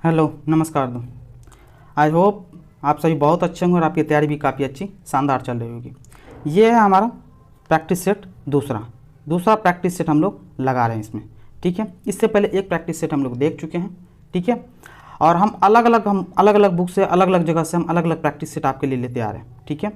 Hello, नमस्कार दो। I hope आप सभी बहुत अच्छे होंगे और आपकी तैयारी भी काफ़ी अच्छी शानदार चल रही होगी। ये है हमारा प्रैक्टिस सेट दूसरा प्रैक्टिस सेट हम लोग लगा रहे हैं इसमें। ठीक है, इससे पहले एक प्रैक्टिस सेट हम लोग देख चुके हैं। ठीक है, और हम अलग अलग बुक से अलग अलग जगह से हम अलग अलग प्रैक्टिस सेट आपके लिए लेते आ रहे हैं। ठीक है,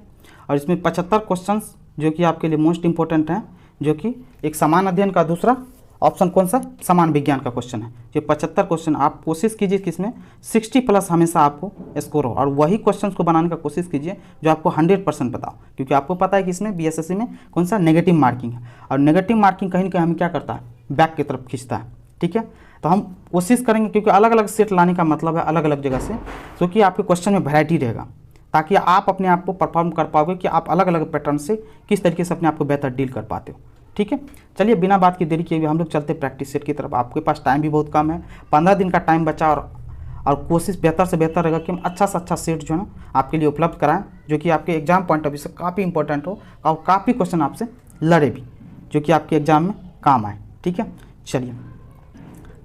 और इसमें 75 क्वेश्चंस जो कि आपके लिए मोस्ट इंपॉर्टेंट हैं, जो कि एक समान अध्ययन का दूसरा ऑप्शन कौन सा, समान विज्ञान का क्वेश्चन है। ये 75 क्वेश्चन आप कोशिश कीजिए कि इसमें 60+ हमेशा आपको स्कोर हो, और वही क्वेश्चन को बनाने का कोशिश कीजिए जो आपको 100% पता हो, क्योंकि आपको पता है कि इसमें बीएसएससी में कौन सा नेगेटिव मार्किंग है, और नेगेटिव मार्किंग कहीं ना कहीं हमें क्या करता है, बैक की तरफ खींचता है। ठीक है, तो हम कोशिश करेंगे, क्योंकि अलग अलग सेट लाने का मतलब है अलग अलग जगह से, क्योंकि आपके क्वेश्चन में वैरायटी रहेगा, ताकि आप अपने आप को परफॉर्म कर पाओगे कि आप अलग अलग पैटर्न से किस तरीके से अपने आप को बेहतर डील कर पाते हो। ठीक है, चलिए बिना बात की देरी किए हुए हम लोग चलते प्रैक्टिस सेट की तरफ। आपके पास टाइम भी बहुत कम है, 15 दिन का टाइम बचा, और कोशिश बेहतर से बेहतर रहेगा कि हम अच्छा से अच्छा सेट जो है ना आपके लिए उपलब्ध कराएं, जो कि आपके एग्जाम पॉइंट ऑफ व्यू से काफ़ी इंपॉर्टेंट हो और काफ़ी क्वेश्चन आपसे लड़े भी, जो कि आपके एग्जाम में काम आए। ठीक है,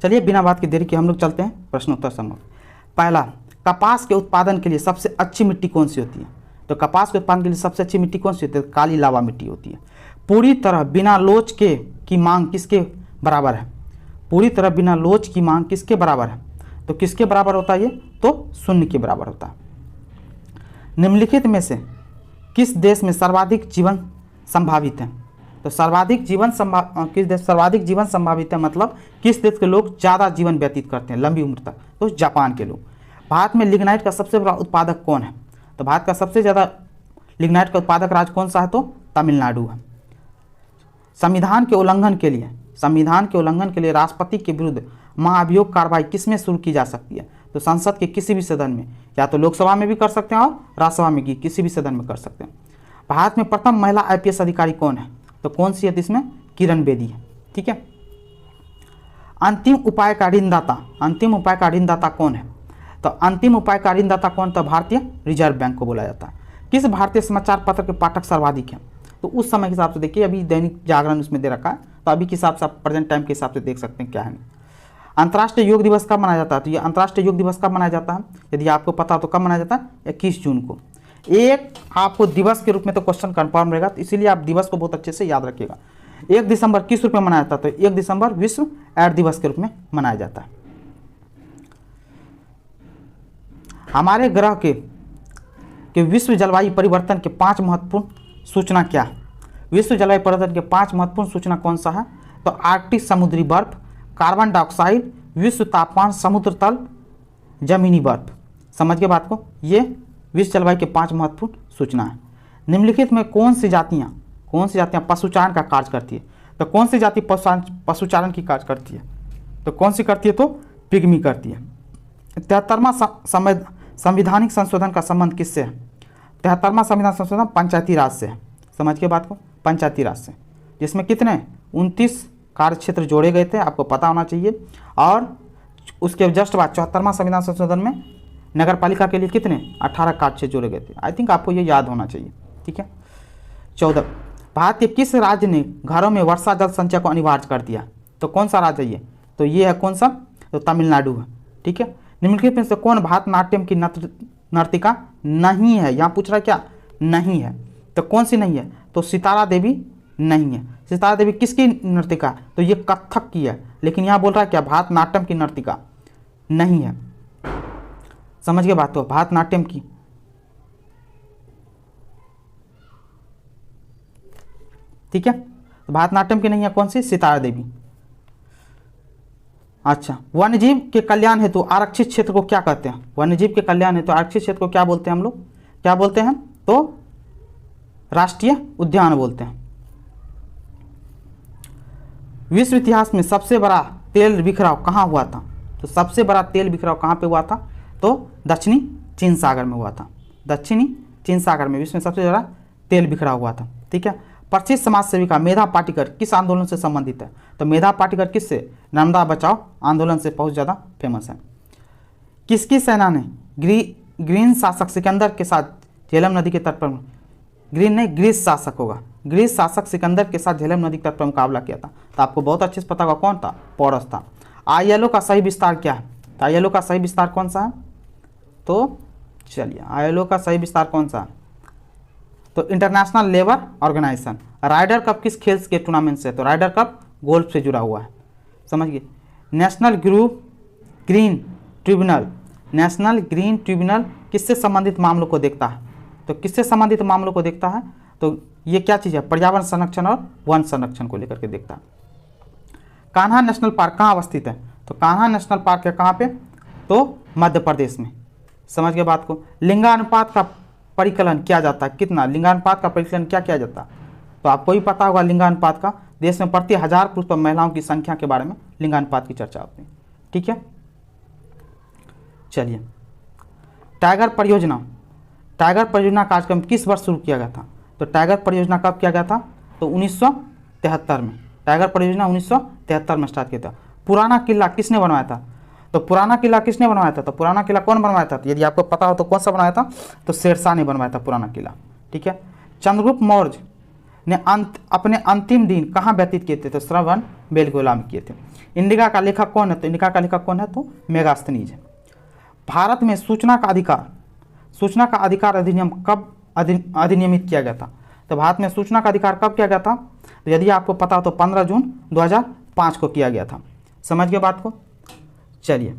चलिए बिना बात की देरी के हम लोग चलते हैं प्रश्नोत्तर समूह। पहला, कपास के उत्पादन के लिए सबसे अच्छी मिट्टी कौन सी होती है? तो कपास के उत्पादन के लिए सबसे अच्छी मिट्टी कौन सी होती है? काली लावा मिट्टी होती है। पूरी तरह बिना लोच के की मांग किसके बराबर है? पूरी तरह बिना लोच की मांग किसके बराबर है? तो किसके बराबर होता है ये? तो शून्य के बराबर होता है। निम्नलिखित में से किस देश में सर्वाधिक जीवन संभावित है? तो सर्वाधिक जीवन संभावित है, मतलब किस देश के लोग ज़्यादा जीवन व्यतीत करते हैं लंबी उम्र तक? तो जापान के लोग। भारत में लिग्नाइट का सबसे बड़ा उत्पादक कौन है? तो भारत का सबसे ज़्यादा लिग्नाइट का उत्पादक राज्य कौन सा है? तो तमिलनाडु है। संविधान के उल्लंघन के लिए राष्ट्रपति के विरुद्ध महाभियोग कार्रवाई किसमें शुरू की जा सकती है? तो संसद के किसी भी सदन में, या तो लोकसभा में भी कर सकते हैं और राज्यसभा में भी, किसी भी सदन में कर सकते हैं। भारत में प्रथम महिला आईपीएस अधिकारी कौन है? तो कौन सी है? इसमें किरण बेदी है। ठीक है, अंतिम उपाय का ऋणदाता कौन है? तो अंतिम उपाय का ऋणदाता कौन? तो भारतीय रिजर्व बैंक को बोला जाता है। किस भारतीय समाचार पत्र के पाठक सर्वाधिक हैं? तो उस समय के हिसाब से देखिए, अभी दैनिक जागरण उसमें दे रखा है, तो अभी के हिसाब से आप प्रेजेंट टाइम के हिसाब से देख सकते हैं क्या है। अंतर्राष्ट्रीय योग दिवस कब मनाया जाता है? तो ये अंतर्राष्ट्रीय योग दिवस कब मनाया जाता है, यदि आपको पता हो तो कब मनाया जाता है? 21 जून को। एक आपको दिवस के रूप में तो क्वेश्चन कंफर्म रहेगा, तो इसीलिए आप दिवस को बहुत अच्छे से याद रखिएगा। 1 दिसंबर किस रूप में मनाया जाता है? तो 1 दिसंबर विश्व एड्स दिवस के रूप में मनाया जाता है। हमारे ग्रह के विश्व जलवायु परिवर्तन के 5 महत्वपूर्ण सूचना क्या है? विश्व जलवायु परिवर्तन के 5 महत्वपूर्ण सूचना कौन सा है? तो आर्कटिक समुद्री बर्फ, कार्बन डाइऑक्साइड, विश्व तापमान, समुद्र तल, जमीनी बर्फ। समझ गए बात को? ये विश्व जलवायु के 5 महत्वपूर्ण सूचना है। निम्नलिखित में कौन सी जातियाँ पशुचारण का कार्य करती है? तो कौन सी जाति पशुचारण की कार्य करती है? तो कौन सी करती है? तो पिग्मी करती है। 73वां संवैधानिक संशोधन का संबंध किससे है? 73वां संविधान संशोधन पंचायती राज से है। समझ के बात को? पंचायती राज से, जिसमें कितने 29 कार्य क्षेत्र जोड़े गए थे, आपको पता होना चाहिए। और उसके जस्ट बाद 74वां संविधान संशोधन में नगर पालिका के लिए कितने 18 कार्य क्षेत्र जोड़े गए थे। आई थिंक आपको ये याद होना चाहिए। ठीक है, 14, भारत के किस राज्य ने घरों में वर्षा जल संचय को अनिवार्य कर दिया? तो कौन सा राज्य है ये? तो ये है कौन सा? तो तमिलनाडु है। ठीक है, निम्नलिखित में से कौन भारतनाट्यम की नर्तिका नहीं है? यहाँ पूछ रहा है क्या नहीं है, तो कौन सी नहीं है? तो सितारा देवी नहीं है। सितारा देवी किसकी नर्तिका? तो ये कथक की है, लेकिन यहाँ बोल रहा है क्या भारतनाट्यम की नर्तिका नहीं है। समझ गए बात? तो भारतनाट्यम की, ठीक है, तो भारतनाट्यम की नहीं है, कौन सी? सितारा देवी। अच्छा, वन्यजीव के कल्याण हेतु आरक्षित क्षेत्र को क्या कहते हैं? वन्यजीव के कल्याण हेतु आरक्षित क्षेत्र को क्या बोलते हैं हम लोग? क्या बोलते हैं? तो राष्ट्रीय उद्यान बोलते हैं। विश्व इतिहास में सबसे बड़ा तेल बिखराव कहाँ हुआ था? तो सबसे बड़ा तेल बिखराव कहाँ पे हुआ था? तो दक्षिणी चीन सागर में हुआ था। दक्षिणी चीन सागर में विश्व में सबसे ज़्यादा तेल बिखराव हुआ था। ठीक है, प्रसिद्ध समाज सेविका मेधा पाटिकर किस आंदोलन से संबंधित है? तो मेधा पाटिकर किससे? नर्मदा बचाओ आंदोलन से बहुत ज़्यादा फेमस है। किसकी सेना ने ग्रीन शासक सिकंदर के साथ झेलम नदी के तट पर, ग्रीन नहीं ग्रीस शासक होगा, ग्रीस शासक सिकंदर के साथ झेलम नदी के तट पर मुकाबला किया था? तो आपको बहुत अच्छे से पता होगा कौन था? पोरस था। ILO का सही विस्तार क्या है? तो ILO का सही विस्तार कौन सा है? तो चलिए ILO का सही विस्तार कौन सा है? तो International Labour Organisation. Ryder Cup किस खेल के टूर्नामेंट से? तो राइडर कप गोल्फ से जुड़ा हुआ है, समझिए। National green tribunal, national green tribunal किससे संबंधित मामलों को देखता है? तो किससे संबंधित मामलों को देखता है? तो ये क्या चीज़ है? पर्यावरण संरक्षण और वन संरक्षण को लेकर के देखता है। कान्हा नेशनल पार्क कहाँ अवस्थित है? तो कान्हा नेशनल पार्क है कहाँ पे? तो मध्य प्रदेश में, समझ गए बात को। लिंगानुपात का परिकलन किया जाता है कितना? लिंगानुपात का परिकलन क्या किया जाता है? तो आपको ही पता होगा लिंगानुपात का, देश में प्रति 1000 पुरुष पर महिलाओं की संख्या के बारे में लिंगानुपात की चर्चा होती है, ठीक है। चलिए, टाइगर परियोजना, टाइगर परियोजना कार्यक्रम किस वर्ष शुरू किया गया था? तो टाइगर परियोजना कब किया गया था? तो 1973 में। टाइगर परियोजना 1973 में स्टार्ट किया था। पुराना किला किसने बनवाया था? तो पुराना किला किसने बनवाया था? तो पुराना किला कौन बनवाया था? यदि आपको पता हो तो कौन सा बनवाया था? तो शेरशाह ने बनवाया था पुराना किला, ठीक है। चंद्रगुप्त मौर्य ने अपने अंतिम दिन कहाँ व्यतीत किए थे? तो श्रवण बेलगोला में किए थे। इंडिका का लेखक कौन है? तो इंडिका का लेखक कौन है? तो मेगास्थनीज है। भारत में सूचना का अधिकार अधिनियम कब अधिनियमित किया गया था? तो भारत में सूचना का अधिकार कब किया गया था? तो यदि आपको पता हो तो 15 जून 2005 को किया गया था, समझ गए बात को। चलिए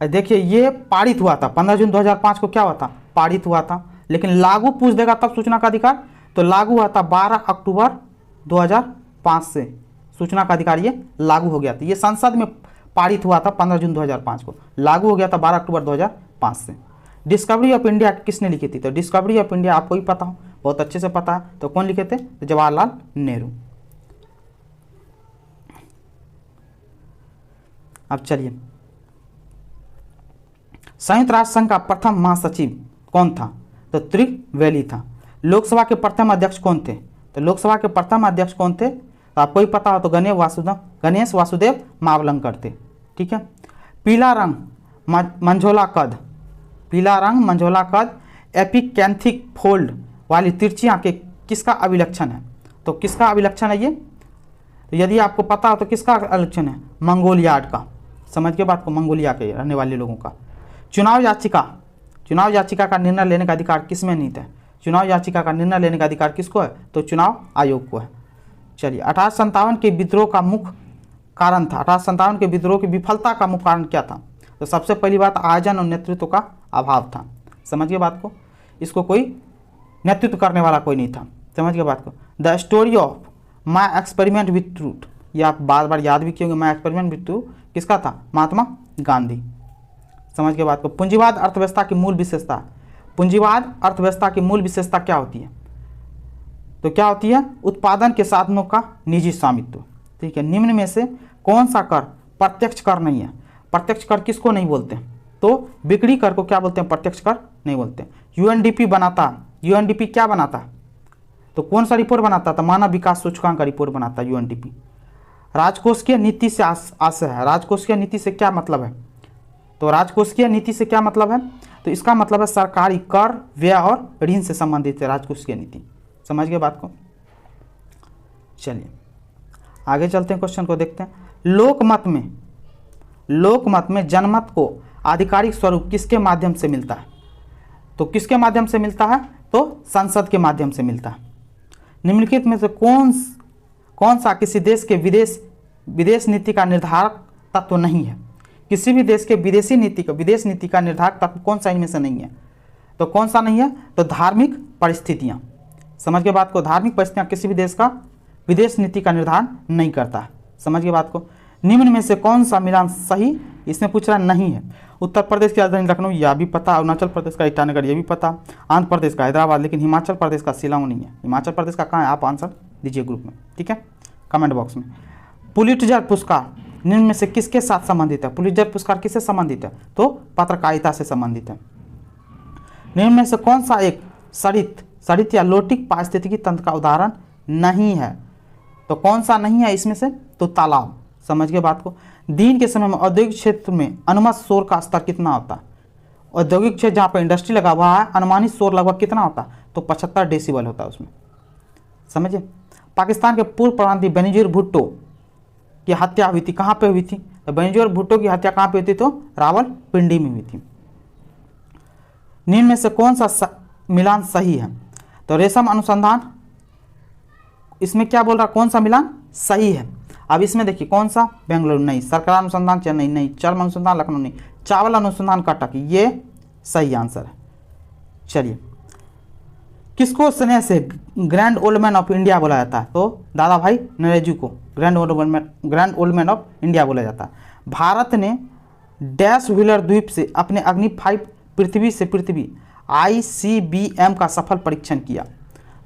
देखिए, ये पारित हुआ था 15 जून 2005 को, क्या हुआ था? पारित हुआ था। लेकिन लागू पूछ देगा तब सूचना का अधिकार, तो लागू हुआ था 12 अक्टूबर 2005 से सूचना का अधिकार ये लागू हो गया था। ये संसद में पारित हुआ था 15 जून 2005 को, लागू हो गया था 12 अक्टूबर 2005 से। डिस्कवरी ऑफ इंडिया किसने लिखी थी? तो डिस्कवरी ऑफ इंडिया आपको ही पता हो, बहुत अच्छे से पता है। तो कौन लिखे थे? तो जवाहरलाल नेहरू। अब चलिए, संयुक्त राष्ट्र संघ का प्रथम महासचिव कौन था? तो त्रिवेदी था। लोकसभा के प्रथम अध्यक्ष कौन थे? तो लोकसभा के प्रथम अध्यक्ष कौन थे? तो आपको ही पता हो, तो गणेश वासुदेव मावलंकर थे, ठीक है। पीला रंग मंझोला कद, पीला रंग मंझोला कद एपिकैंथिक फोल्ड वाली तिरछी आंखें किसका अभिलक्षण है? तो किसका अभिलक्षण है ये? तो यदि आपको पता हो तो किसका अभिलक्षण है? मंगोलियाड का, समझ के बात को, मंगोलिया के रहने वाले लोगों का। चुनाव याचिका का निर्णय लेने का अधिकार किसमें निहित है? चुनाव याचिका का निर्णय लेने का अधिकार किसको है? तो चुनाव आयोग को है। चलिए, 1857 के विद्रोह का मुख्य कारण था, 1857 के विद्रोह की विफलता का मुख्य कारण क्या था? तो सबसे पहली बात, आयोजन और नेतृत्व का अभाव था, समझिए बात को। इसको कोई नेतृत्व करने वाला कोई नहीं था, समझिए बात को। The story of my experiment with truth, ये आप बार बार याद भी किए, माई एक्सपेरिमेंट विथ ट्रूथ किसका था? महात्मा गांधी, समझ के बात को। पूंजीवाद अर्थव्यवस्था की मूल विशेषता, पूंजीवाद अर्थव्यवस्था की मूल विशेषता क्या होती है? तो क्या होती है? उत्पादन के साधनों का निजी स्वामित्व, ठीक है। निम्न में से कौन सा कर प्रत्यक्ष कर नहीं है? प्रत्यक्ष कर किसको नहीं बोलते? तो बिक्री कर को क्या बोलते हैं? प्रत्यक्ष कर नहीं बोलते। यूएनडीपी बनाता, यूएनडीपी क्या बनाता? तो कौन सा रिपोर्ट बनाता था? मानव विकास सूचकांक का रिपोर्ट बनाता यूएनडीपी। राजकोषीय नीति से आशय है, राजकोषीय नीति से क्या मतलब है? तो राजकोषीय नीति से क्या मतलब है? तो इसका मतलब है सरकारी कर, व्यय और ऋण से संबंधित है राजकोषीय नीति, समझ गए बात को। चलिए आगे चलते हैं, क्वेश्चन को देखते हैं। लोकमत में जनमत को आधिकारिक स्वरूप किसके माध्यम से मिलता है? तो किसके माध्यम से मिलता है? तो संसद के माध्यम से मिलता है। निम्नलिखित में से कौन सा किसी देश के विदेश नीति का निर्धारक तत्व नहीं है? किसी भी देश के विदेश नीति का निर्धारक तत्व कौन सा इनमें से नहीं है? तो कौन सा नहीं है? तो धार्मिक परिस्थितियां, समझ के बात को। धार्मिक परिस्थितियां किसी भी देश का विदेश नीति का निर्धारण नहीं करता है, समझ के बात को। निम्न में से कौन सा मिलान सही इसमें पूछ रहा नहीं है? उत्तर प्रदेश की राजधानी लखनऊ, यह भी पता। अरुणाचल प्रदेश का ईटानगर, ये भी पता। आंध्र प्रदेश का हैदराबाद, लेकिन हिमाचल प्रदेश का शिलांग नहीं है। हिमाचल प्रदेश का कहाँ है? आप आंसर दीजिए ग्रुप में, ठीक है, कमेंट बॉक्स में। पुलिट्जर पुरस्कार निम्न में से किसके साथ संबंधित है? पुलिट्जर पुरस्कार किससे संबंधित है? तो पत्रकारिता से संबंधित है। निम्न में से कौन सा एक सरित या लोटिक पारिस्थितिकी तंत्र का उदाहरण नहीं है? तो कौन सा नहीं है इसमें से? तो तालाब, समझ गए बात को। दिन के समय में औद्योगिक क्षेत्र में अनुमानित शोर का स्तर कितना होता है? औद्योगिक क्षेत्र जहाँ पर इंडस्ट्री लगा हुआ है, अनुमानित शोर लगभग कितना होता है? तो 75 डेसिबल होता है उसमें, समझिए। पाकिस्तान के पूर्व प्रधानमंत्री बेनजीर भुट्टो की हत्या हुई थी, कहाँ पे हुई थी? तो बेनजीर भुट्टो की हत्या कहाँ पे हुई थी? तो रावलपिंडी में हुई थी। निम्न में से कौन सा मिलान सही है? तो रेशम अनुसंधान, इसमें क्या बोल रहा, कौन सा मिलान सही है? अब इसमें देखिए कौन सा, बेंगलुरु नहीं, सरकार अनुसंधान चेन्नई नहीं, चर्म अनुसंधान लखनऊ नहीं, चावल अनुसंधान कटक, ये सही आंसर है। चलिए, किसको स्नेह से grand old man of India बोला जाता है? तो दादा भाई नौरोजी को grand old man of India बोला जाता है। भारत ने डैश व्हीलर द्वीप से अपने अग्नि 5 पृथ्वी से पृथ्वी ICBM का सफल परीक्षण किया।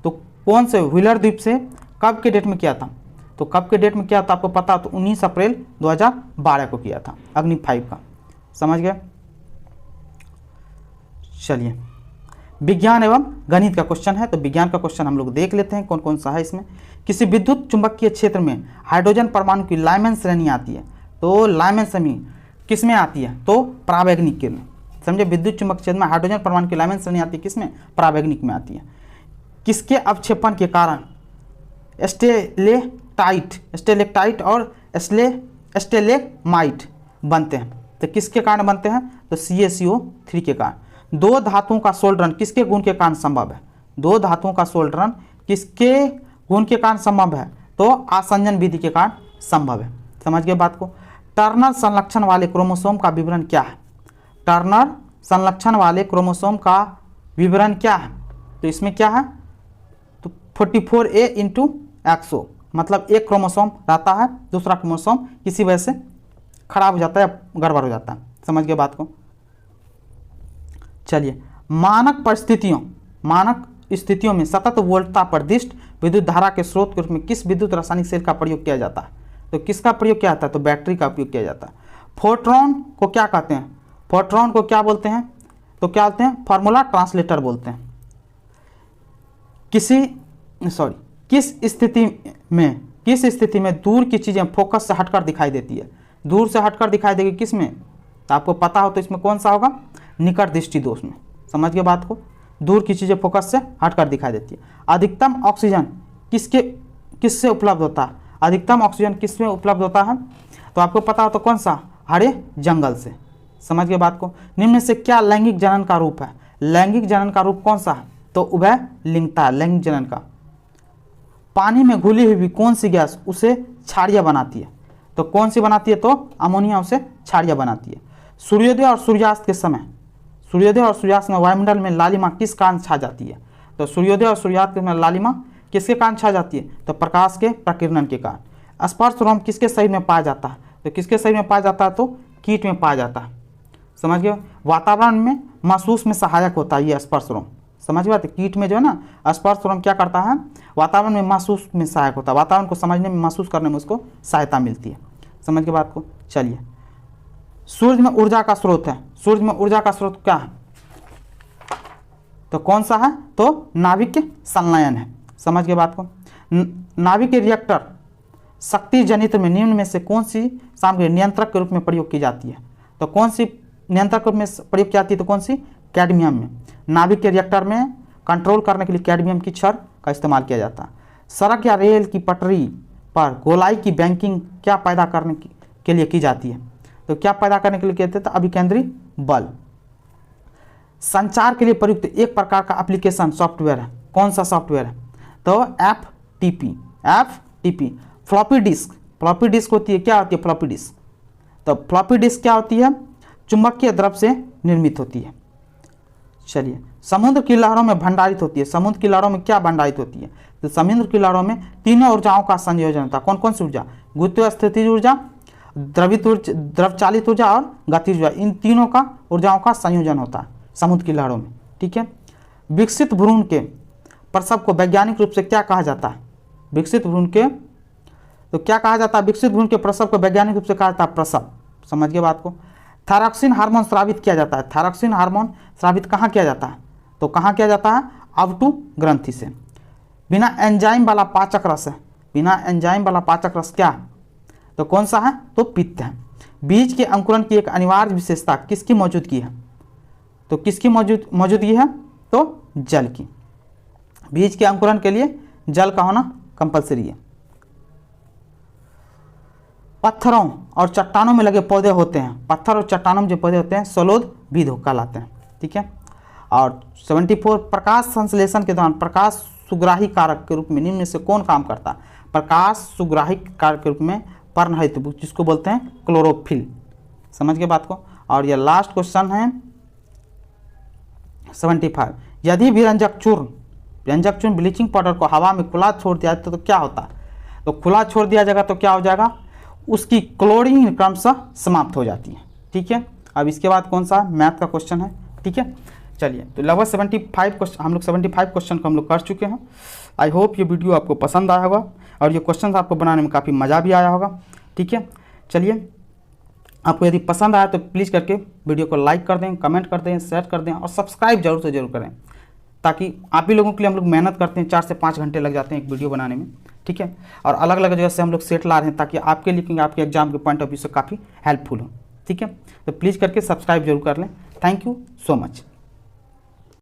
तो कौन से व्हीलर द्वीप से कब के डेट में किया था? तो कब के डेट में किया था आपको पता हो? तो 19 अप्रैल 2012 को किया था अग्नि 5 का। समझ गए? चलिए, विज्ञान एवं गणित का क्वेश्चन है, तो विज्ञान का क्वेश्चन हम लोग देख लेते हैं कौन कौन सा है इसमें। किसी विद्युत चुंबकीय क्षेत्र में हाइड्रोजन परमाणु की लाइमैन श्रेणी आती है। तो लाइमैन श्रेणी किस में आती है? तो परावैगनिक के में। समझे, विद्युत चुंबकीय क्षेत्र में हाइड्रोजन परमाणु की लाइमैन श्रेणी आती है किसमें? परावैगनिक में आती है। किसके अवक्षेपण के कारण स्टेलेक्टाइट और स्टेलेगमाइट बनते हैं? तो किसके कारण बनते हैं? तो CaCO3 के कारण। दो धातुओं का सोल्डरन किसके गुण के कारण संभव है? दो धातुओं का सोल्डरन किसके गुण के कारण संभव है? तो आसंजन विधि के कारण संभव है। समझ गए बात को? टर्नर संलक्षण वाले क्रोमोसोम का विवरण क्या है? टर्नर संलक्षण वाले क्रोमोसोम का विवरण क्या है? तो इसमें क्या है? तो 44A × XO, मतलब एक क्रोमोसोम रहता है, दूसरा क्रोमोसोम किसी वजह से खराब हो जाता है या गड़बड़ हो जाता है। समझ गए बात को? चलिए, मानक स्थितियों में सतत वोल्टता पर दिष्ट विद्युत धारा के स्रोत के रूप में किस विद्युत रासायनिक सेल का प्रयोग किया जाता है? तो किसका प्रयोग किया जाता है? तो बैटरी का उपयोग किया जाता है। फोटोन को क्या कहते हैं? फोटोन को क्या बोलते हैं? तो क्या बोलते हैं? फार्मूला ट्रांसलेटर बोलते हैं। किस स्थिति में दूर की चीजें फोकस से हटकर दिखाई देती है? दूर से हटकर दिखाई देगी किस में? तो आपको पता हो तो इसमें कौन सा होगा? निकट दृष्टि दोष में। समझ गए बात को? दूर की चीजें फोकस से हटकर दिखाई देती है। अधिकतम ऑक्सीजन किससे उपलब्ध होता है? अधिकतम ऑक्सीजन किस में उपलब्ध होता है? तो आपको पता हो तो कौन सा? हरे जंगल से। समझ गए बात को? निम्न में से क्या लैंगिक जनन का रूप है? लैंगिक जनन का रूप कौन सा है? तो उभय लिंगता, लैंगिक जनन का। पानी में घुली हुई कौन सी गैस उसे क्षारीय बनाती है? तो कौन सी बनाती है? तो अमोनिया उसे क्षारीय बनाती है। सूर्योदय और सूर्यास्त के समय, सूर्योदय और सूर्यास्त में वायुमंडल में लालिमा किस कारण छा जाती है? तो सूर्योदय और सूर्यास्त के समय लालिमा किसके कारण छा जाती है? तो प्रकाश के प्रकीर्णन के कारण। स्पर्श रोम किसके शरीर में पाया जाता है? तो किसके शरीर में पाया जाता है? तो कीट में पाया जाता है। समझ गए? वातावरण में महसूस में सहायक होता है ये स्पर्श रोम। समझ गए बात? कीट में जो है ना स्पर्श रोम क्या करता है? वातावरण में महसूस में सहायक होता है, वातावरण को समझने में, महसूस करने में उसको सहायता मिलती है। समझ के बात को? चलिए, सूर्य में ऊर्जा का स्रोत है। सूर्य में ऊर्जा का स्रोत क्या है? तो कौन सा है? तो नाभिक के संलयन है। समझ गए बात को? नाभिक के रिएक्टर शक्ति जनित में निम्न में से कौन सी सामग्री नियंत्रक के रूप में प्रयोग की जाती है? तो कौन सी नियंत्रक के रूप में प्रयोग की जाती है? तो कौन सी? कैडमियम में। नाभिक के रिएक्टर में कंट्रोल करने के लिए कैडमियम की छड़ का इस्तेमाल किया जाता है। सड़क या रेल की पटरी पर गोलाई की बैंकिंग क्या पैदा करने के लिए की जाती है? तो क्या पैदा करने के लिए कहते हैं? तो अभिकेंद्री बल। संचार के लिए प्रयुक्त एक प्रकार का एप्लीकेशन सॉफ्टवेयर है, कौन सा सॉफ्टवेयर है? तो FTP। फ्लॉपी डिस्क होती है, क्या होती है? Floppy disk. तो फ्लॉपी डिस्क क्या होती है? चुंबकीय द्रव से निर्मित होती है। चलिए, समुद्र की लहरों में भंडारित होती है। समुद्र की लहरों में क्या भंडारित होती है? तो समुद्र की लहरों में तीनों ऊर्जाओं का संयोजन होता है। कौन कौन सी ऊर्जा? गुरुत्वीय स्थितिज ऊर्जा, द्रवचालित ऊर्जा और गतिज ऊर्जा। इन तीनों का ऊर्जाओं का संयोजन होता है समुद्र की लहरों में। ठीक है। विकसित भ्रूण के प्रसव को वैज्ञानिक रूप से क्या कहा जाता है? विकसित भ्रूण के तो क्या कहा जाता है? विकसित भ्रूण के प्रसव को वैज्ञानिक रूप से कहा जाता है प्रसव। समझ गए बात को? थायरॉक्सिन हार्मोन स्रावित किया जाता है। थायरॉक्सिन हार्मोन स्रावित कहाँ किया जाता है? तो कहाँ किया जाता है? अवटु ग्रंथि से। बिना एंजाइम वाला पाचक रस है। बिना एंजाइम वाला पाचक रस क्या है? तो कौन सा है? तो पित्त है। बीज के अंकुरण की एक अनिवार्य विशेषता किसकी मौजूदगी है? तो किसकी मौजूदगी है? तो जल की। बीज के अंकुरण के लिए जल का होना कंपलसरी है। पत्थरों और चट्टानों में लगे पौधे होते हैं, पत्थर और चट्टानों में जो पौधे होते हैं सलोदविद कहलाते हैं। ठीक है। और 74 प्रकाश संश्लेषण के दौरान प्रकाश सुग्राही कारक के रूप में निम्न में से कौन काम करता है? प्रकाश सुग्राही कारक के रूप में पर्णहरित जिसको बोलते हैं क्लोरोफिल। समझ गए बात को। और ये लास्ट क्वेश्चन है 75। यदि व्यंजक चूर्ण ब्लीचिंग पाउडर को हवा में खुला छोड़ दिया तो क्या होता है? तो खुला छोड़ दिया जाएगा तो क्या हो जाएगा? उसकी क्लोरीन क्रमशः समाप्त हो जाती है। ठीक है। अब इसके बाद कौन सा मैथ का क्वेश्चन है? ठीक है। चलिए, तो लगभग 75 क्वेश्चन हम लोग 75 क्वेश्चन को हम लोग कर चुके हैं। आई होप ये वीडियो आपको पसंद आया होगा और ये क्वेश्चन आपको बनाने में काफ़ी मज़ा भी आया होगा। ठीक है। चलिए, आपको यदि पसंद आया तो प्लीज़ करके वीडियो को लाइक कर दें, कमेंट कर दें, शेयर कर दें और सब्सक्राइब जरूर से जरूर करें, ताकि आप ही लोगों के लिए हम लोग मेहनत करते हैं। 4 से 5 घंटे लग जाते हैं एक वीडियो बनाने में। ठीक है। और अलग अलग जगह से हम लोग सेट ला रहे हैं ताकि आपके लिए, क्योंकि आपके एग्जाम के पॉइंट ऑफ व्यू से काफ़ी हेल्पफुल हो। ठीक है। तो प्लीज़ करके सब्सक्राइब जरूर कर लें। Thank you so much.